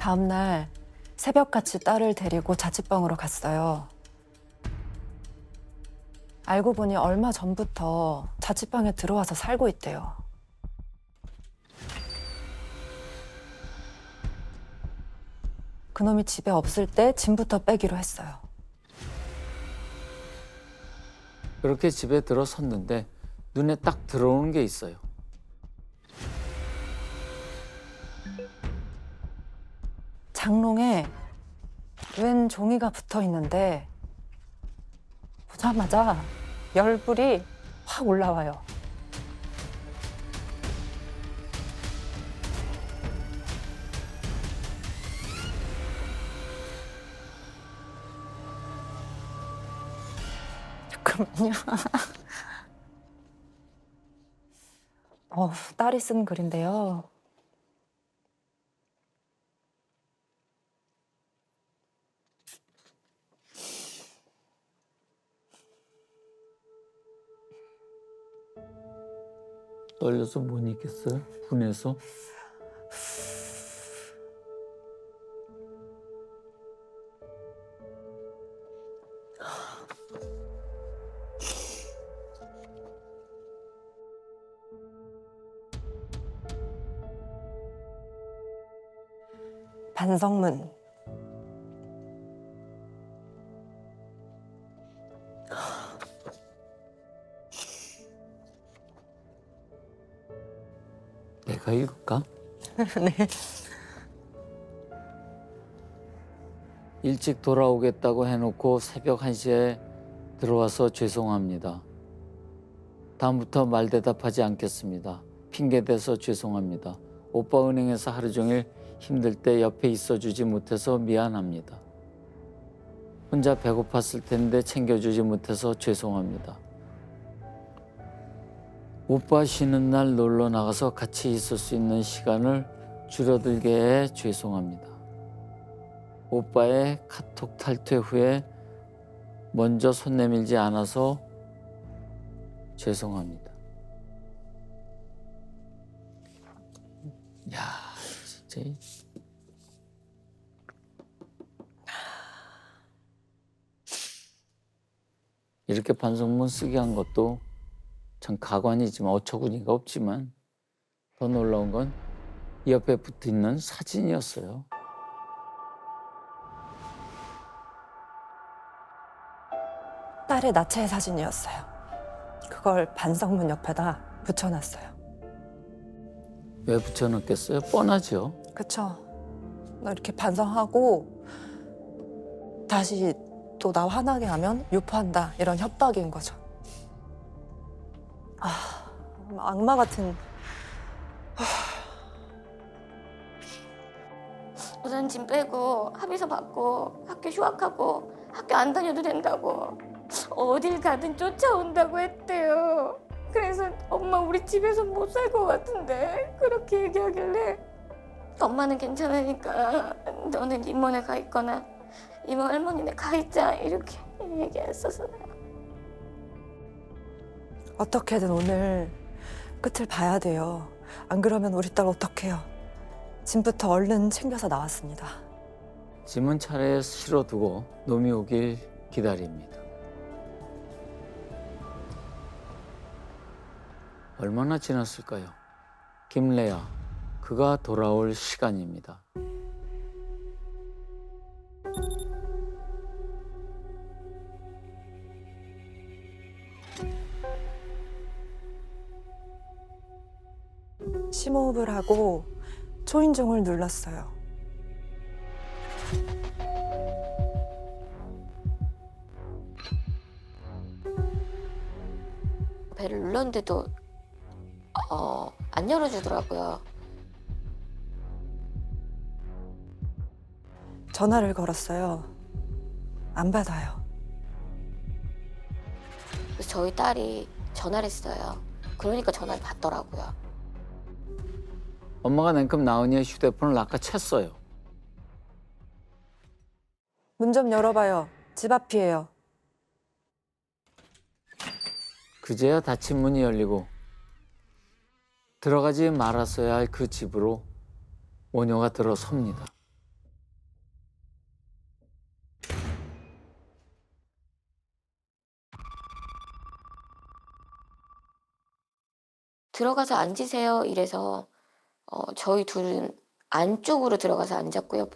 다음날 새벽같이 딸을 데리고 자취방으로 갔어요. 알고 보니 얼마 전부터 자취방에 들어와서 살고 있대요. 그놈이 집에 없을 때 짐부터 빼기로 했어요. 그렇게 집에 들어섰는데 눈에 딱 들어오는 게 있어요. 장롱에 웬 종이가 붙어 있는데 보자마자 열불이 확 올라와요. 잠깐만요. 딸이 쓴 글인데요. 떨려서 못 있겠어요? 분해서? 반성문. 내가 읽을까? 네. 일찍 돌아오겠다고 해놓고 새벽 1시에 들어와서 죄송합니다. 다음부터 말 대답하지 않겠습니다. 핑계대서 죄송합니다. 오빠 은행에서 하루 종일 힘들 때 옆에 있어주지 못해서 미안합니다. 혼자 배고팠을 텐데 챙겨주지 못해서 죄송합니다. 오빠 쉬는 날 놀러 나가서 같이 있을 수 있는 시간을 줄어들게 해 죄송합니다. 오빠의 카톡 탈퇴 후에 먼저 손 내밀지 않아서 죄송합니다. 야, 진짜. 이렇게 반성문 쓰게 한 것도 참 가관이지만 어처구니가 없지만 더 놀라운 건 이 옆에 붙어있는 사진이었어요. 딸의 나체 사진이었어요. 그걸 반성문 옆에다 붙여놨어요. 왜 붙여넣겠어요? 뻔하죠. 그쵸? 나 이렇게 반성하고 다시 또 나 화나게 하면 유포한다 이런 협박인 거죠. 악마 같은. 우선 짐 빼고 합의서 받고 학교 휴학하고 학교 안 다녀도 된다고 어딜 가든 쫓아온다고 했대요. 그래서 엄마 우리 집에서 못 살 것 같은데 그렇게 얘기하길래 엄마는 괜찮으니까 너는 이모네 가 있거나 이모 할머니네 가 있자 이렇게 얘기했었어요. 어떻게든 오늘 끝을 봐야 돼요. 안 그러면 우리 딸 어떡해요. 짐부터 얼른 챙겨서 나왔습니다. 짐은 차례에 실어두고 놈이 오길 기다립니다. 얼마나 지났을까요? 김래아, 그가 돌아올 시간입니다. 심호흡을 하고 초인종을 눌렀어요. 배를 눌렀는데도 안 열어주더라고요. 전화를 걸었어요. 안 받아요. 그래서 저희 딸이 전화를 했어요. 그러니까 전화를 받더라고요. 엄마가 냉큼 나은이의 휴대폰을 낚아챘어요. 문 좀 열어봐요. 집 앞이에요. 그제야 닫힌 문이 열리고 들어가지 말았어야 할 그 집으로 모녀가 들어섭니다. 들어가서 앉으세요 이래서 저희 둘은 안쪽으로 들어가서 앉았고요.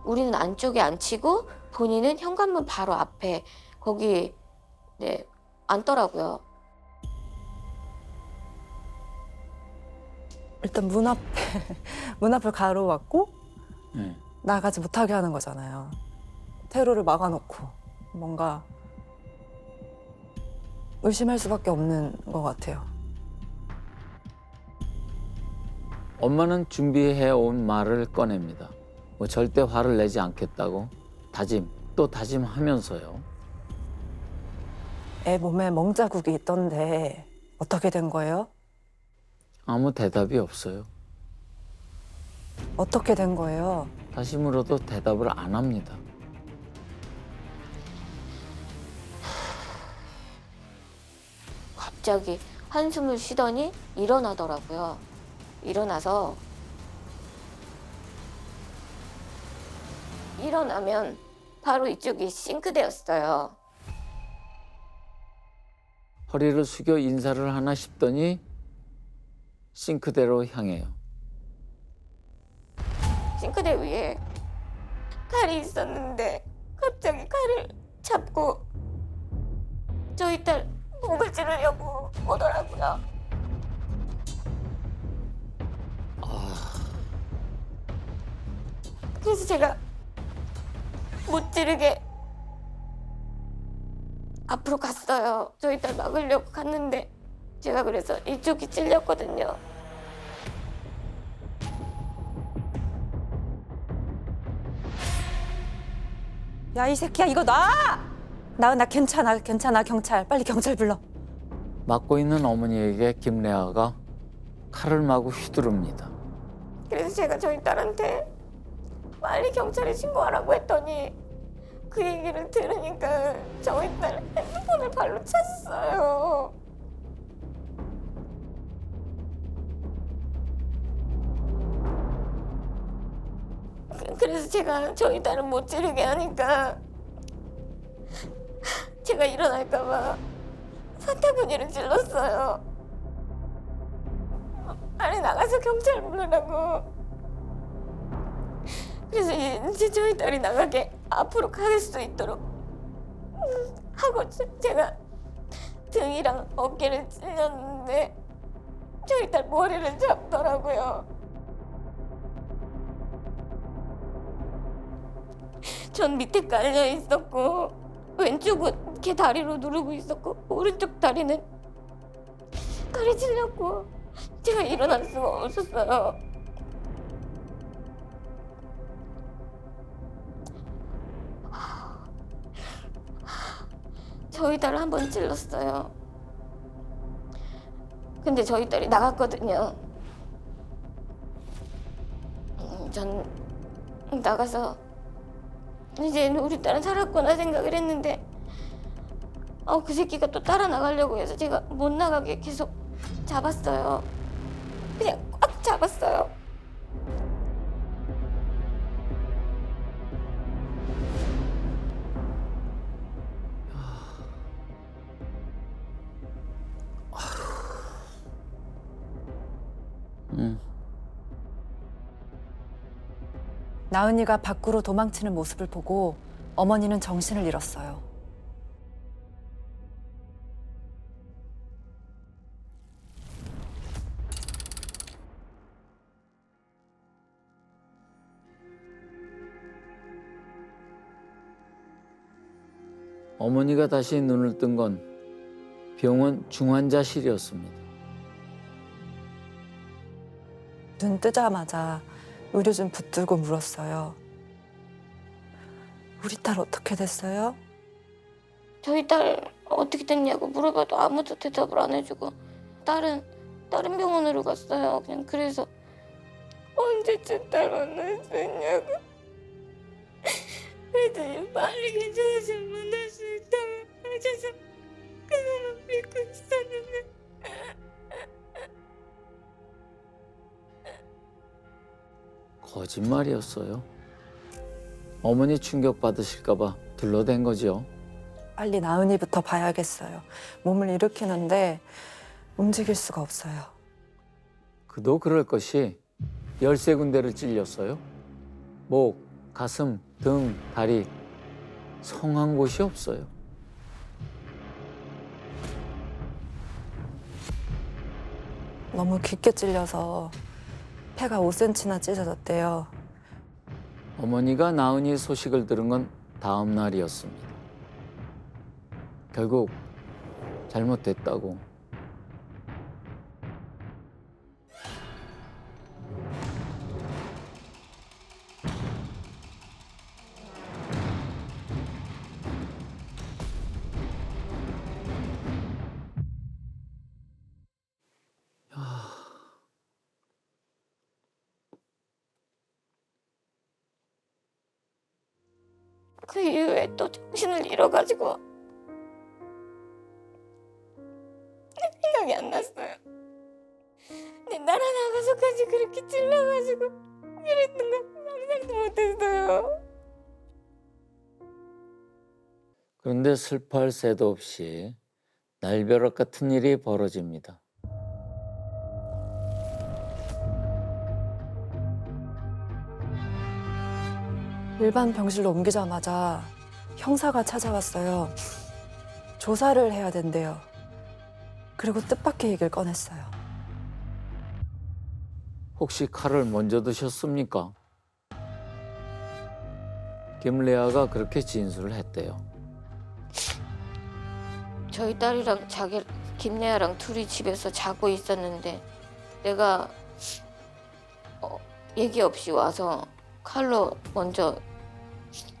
우리는 안쪽에 앉히고 본인은 현관문 바로 앞에 거기 네 앉더라고요. 일단 문 앞에 문 앞을 가로막고 네. 나가지 못하게 하는 거잖아요. 퇴로를 막아놓고 뭔가 의심할 수밖에 없는 것 같아요. 엄마는 준비해온 말을 꺼냅니다. 뭐 절대 화를 내지 않겠다고 또 다짐하면서요. 애 몸에 멍자국이 있던데 어떻게 된 거예요? 아무 대답이 없어요. 어떻게 된 거예요? 다시 물어도 대답을 안 합니다. 갑자기 한숨을 쉬더니 일어나더라고요. 일어나서 일어나면 바로 이쪽이 싱크대였어요. 허리를 숙여 인사를 하나 싶더니 싱크대로 향해요. 싱크대 위에 칼이 있었는데 갑자기 칼을 잡고 저희 딸 목을 찌르려고 오더라고요. 그래서 제가 못 찌르게 앞으로 갔어요. 저희 딸 막으려고 갔는데 제가 그래서 이쪽이 찔렸거든요. 야, 이 새끼야, 이거 놔! 나 괜찮아, 경찰. 빨리 경찰 불러. 맞고 있는 어머니에게 김래아가 칼을 마구 휘두릅니다. 그래서 제가 저희 딸한테 빨리 경찰에 신고하라고 했더니 그 얘기를 들으니까 저희 딸 핸드폰을 발로 찼어요. 그래서 제가 저희 딸을 못 찌르게 하니까 제가 일어날까 봐 사타구니를 찔렀어요. 빨리 나가서 경찰 부르라고. 그래서 이제 저희 딸이 나가게 앞으로 갈 수 있도록 하고 제가 등이랑 어깨를 찔렸는데 저희 딸 머리를 잡더라고요. 전 밑에 깔려 있었고 왼쪽은 걔 다리로 누르고 있었고 오른쪽 다리는 칼이 찔렸고 제가 일어날 수가 없었어요. 저희 딸을 한 번 찔렀어요. 근데 저희 딸이 나갔거든요. 전 나가서 이제 우리 딸은 살았구나 생각을 했는데 그 새끼가 또 따라 나가려고 해서 제가 못 나가게 계속 잡았어요. 그냥 꽉 잡았어요. 나은이가 밖으로 도망치는 모습을 보고 어머니는 정신을 잃었어요. 어머니가 다시 눈을 뜬 건 병원 중환자실이었습니다. 눈 뜨자마자 의료진 붙들고 물었어요. 우리 딸 어떻게 됐어요? 저희 딸 어떻게 됐냐고 물어봐도 아무도 대답을 안 해주고 딸은 다른 병원으로 갔어요. 그냥 그래서 언제쯤 딸 만날 수 있냐고. 그랬더니 빨리 괜찮아지면 만날 수 있다고 하셔서 그거만 믿고 있었는데 거짓말이었어요. 어머니 충격 받으실까 봐 둘러댄 거죠. 빨리 나은이부터 봐야겠어요. 몸을 일으키는데 움직일 수가 없어요. 그도 그럴 것이 13군데를 찔렸어요. 목, 가슴, 등, 다리 성한 곳이 없어요. 너무 깊게 찔려서 폐가 5cm나 찢어졌대요. 어머니가 나은이 소식을 들은 건 다음 날이었습니다. 결국 잘못됐다고. 그 이후에 또 정신을 잃어가지고 생각이 안 났어요. 근데 날아나가서까지 그렇게 찔러가지고 그랬던 거 상상도 못했어요. 그런데 슬퍼할 새도 없이 날벼락 같은 일이 벌어집니다. 일반 병실로 옮기자마자 형사가 찾아왔어요. 조사를 해야 된대요. 그리고 뜻밖의 얘기를 꺼냈어요. 혹시 칼을 먼저 드셨습니까? 김레아가 그렇게 진술을 했대요. 저희 딸이랑 김래아랑 둘이 집에서 자고 있었는데 내가 얘기 없이 와서 칼로 먼저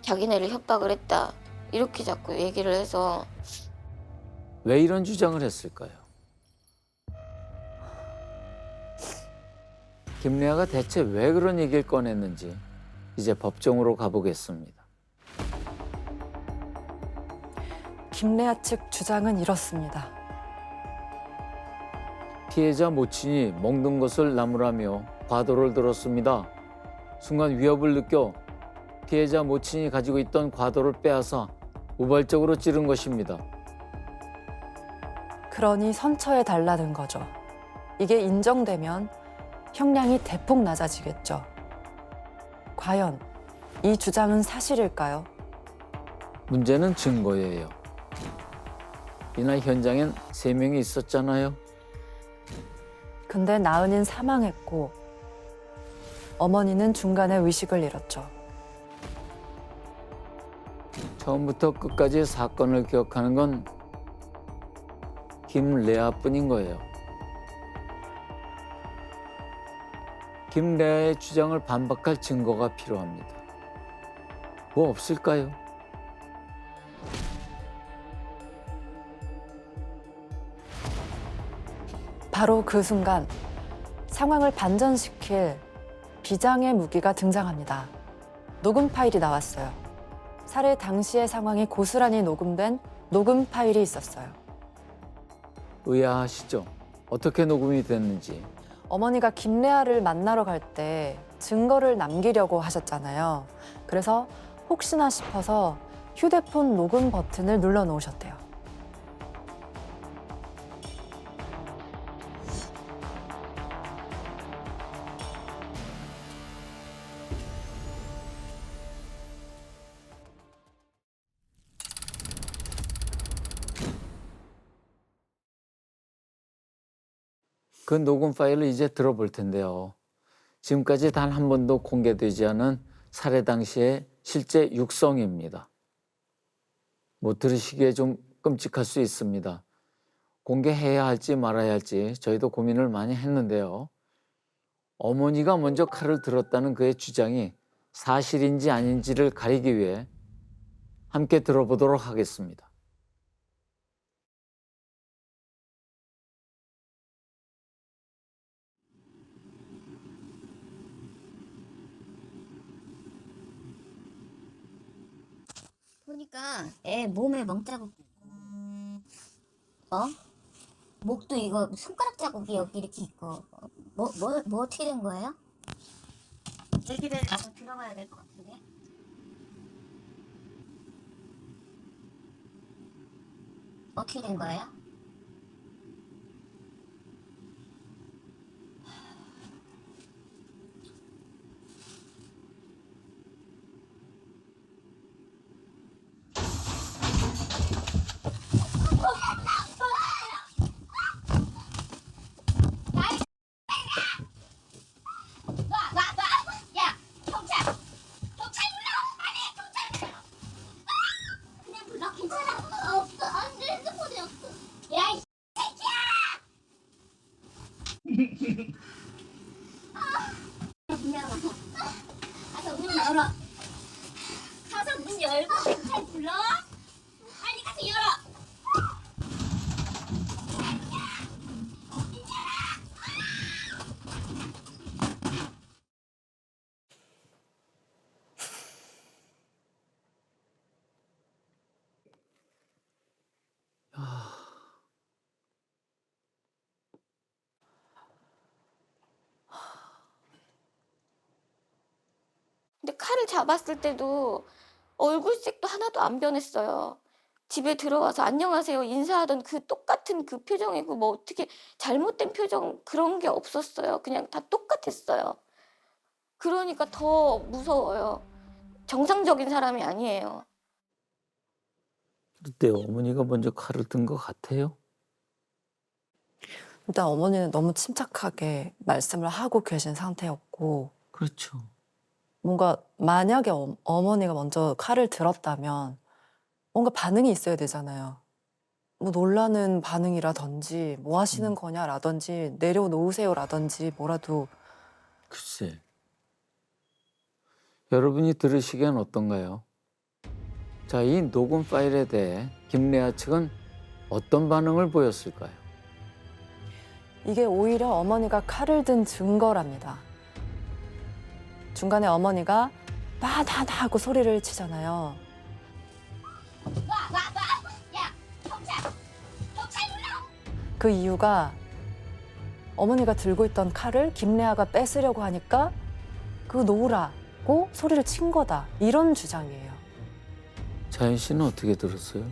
자기네를 협박을 했다 이렇게 자꾸 얘기를 해서 왜 이런 주장을 했을까요? 김레아가 대체 왜 그런 얘기를 꺼냈는지 이제 법정으로 가보겠습니다. 김래아 측 주장은 이렇습니다. 피해자 모친이 먹는 것을 나무라며 과도를 들었습니다. 순간 위협을 느껴 피해자 모친이 가지고 있던 과도를 빼앗아 우발적으로 찌른 것입니다. 그러니 선처해 달라는 거죠. 이게 인정되면 형량이 대폭 낮아지겠죠. 과연 이 주장은 사실일까요? 문제는 증거예요. 이날 현장엔 3명이 있었잖아요. 근데 나은이는 사망했고 어머니는 중간에 의식을 잃었죠. 처음부터 끝까지 사건을 기억하는 건 김레아뿐인 거예요. 김레아의 주장을 반박할 증거가 필요합니다. 뭐 없을까요? 바로 그 순간 상황을 반전시킬 비장의 무기가 등장합니다. 녹음 파일이 나왔어요. 살해 당시의 상황이 고스란히 녹음된 녹음 파일이 있었어요. 의아하시죠? 어떻게 녹음이 됐는지. 어머니가 김래아를 만나러 갈 때 증거를 남기려고 하셨잖아요. 그래서 혹시나 싶어서 휴대폰 녹음 버튼을 눌러 놓으셨대요. 그 녹음 파일을 이제 들어볼 텐데요. 지금까지 단 한 번도 공개되지 않은 살해 당시의 실제 육성입니다. 뭐 들으시기에 좀 끔찍할 수 있습니다. 공개해야 할지 말아야 할지 저희도 고민을 많이 했는데요. 어머니가 먼저 칼을 들었다는 그의 주장이 사실인지 아닌지를 가리기 위해 함께 들어보도록 하겠습니다. 보니까 애 몸에 멍자국 목도 이거 손가락 자국이 여기 이렇게 있고 뭐 어떻게 된 거예요? 얘기를 가서 들어봐야 될 것 같은데. 어떻게 된 거예요? 야, 경찰! 경찰 불러! 아니, 경찰! 그냥 불러, 괜찮아. 없어, 안 돼, 핸드폰이 없어. 야, 이 새끼야! 문 열어. 가서 문 열어. 가서 문 열고 경찰 불러. 빨리 가서 열어. 근데 칼을 잡았을 때도 얼굴색도 하나도 안 변했어요. 집에 들어와서 안녕하세요 인사하던 그 똑같은 그 표정이고 뭐 어떻게 잘못된 표정 그런 게 없었어요. 그냥 다 똑같았어요. 그러니까 더 무서워요. 정상적인 사람이 아니에요. 그때 어머니가 먼저 칼을 든 것 같아요? 일단 어머니는 너무 침착하게 말씀을 하고 계신 상태였고 그렇죠. 뭔가 만약에 어머니가 먼저 칼을 들었다면 뭔가 반응이 있어야 되잖아요. 뭐 놀라는 반응이라든지 뭐 하시는 거냐라든지 내려놓으세요라든지 뭐라도. 글쎄. 여러분이 들으시기엔 어떤가요? 자, 이 녹음 파일에 대해 김래아 측은 어떤 반응을 보였을까요? 이게 오히려 어머니가 칼을 든 증거랍니다. 중간에 어머니가 나나나 하고 소리를 치잖아요. 야, 경찰! 경찰 불러! 그 이유가 어머니가 들고 있던 칼을 김래아가 뺏으려고 하니까 그거 놓으라고 소리를 친 거다. 이런 주장이에요. 자연 씨는 어떻게 들었어요?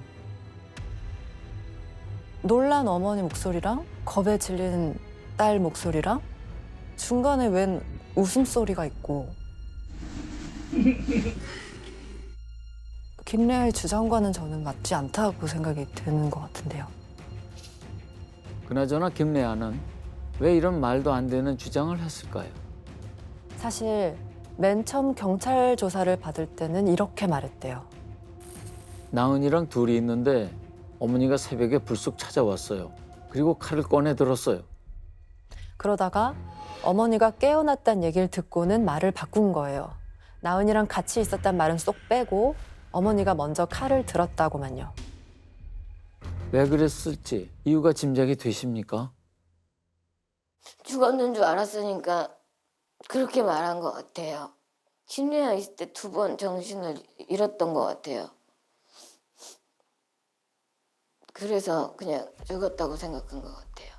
놀란 어머니 목소리랑 겁에 질린 딸 목소리랑 중간에 웬 웃음소리가 있고 김래아의 주장과는 저는 맞지 않다고 생각이 드는 것 같은데요. 그나저나 김래아는 왜 이런 말도 안 되는 주장을 했을까요? 사실 맨 처음 경찰 조사를 받을 때는 이렇게 말했대요. 나은이랑 둘이 있는데 어머니가 새벽에 불쑥 찾아왔어요. 그리고 칼을 꺼내 들었어요. 그러다가 어머니가 깨어났다는 얘기를 듣고는 말을 바꾼 거예요. 나은이랑 같이 있었단 말은 쏙 빼고 어머니가 먼저 칼을 들었다고만요. 왜 그랬을지 이유가 짐작이 되십니까? 죽었는 줄 알았으니까 그렇게 말한 것 같아요. 김래아 있을 때 2번 정신을 잃었던 것 같아요. 그래서 그냥 죽었다고 생각한 것 같아요.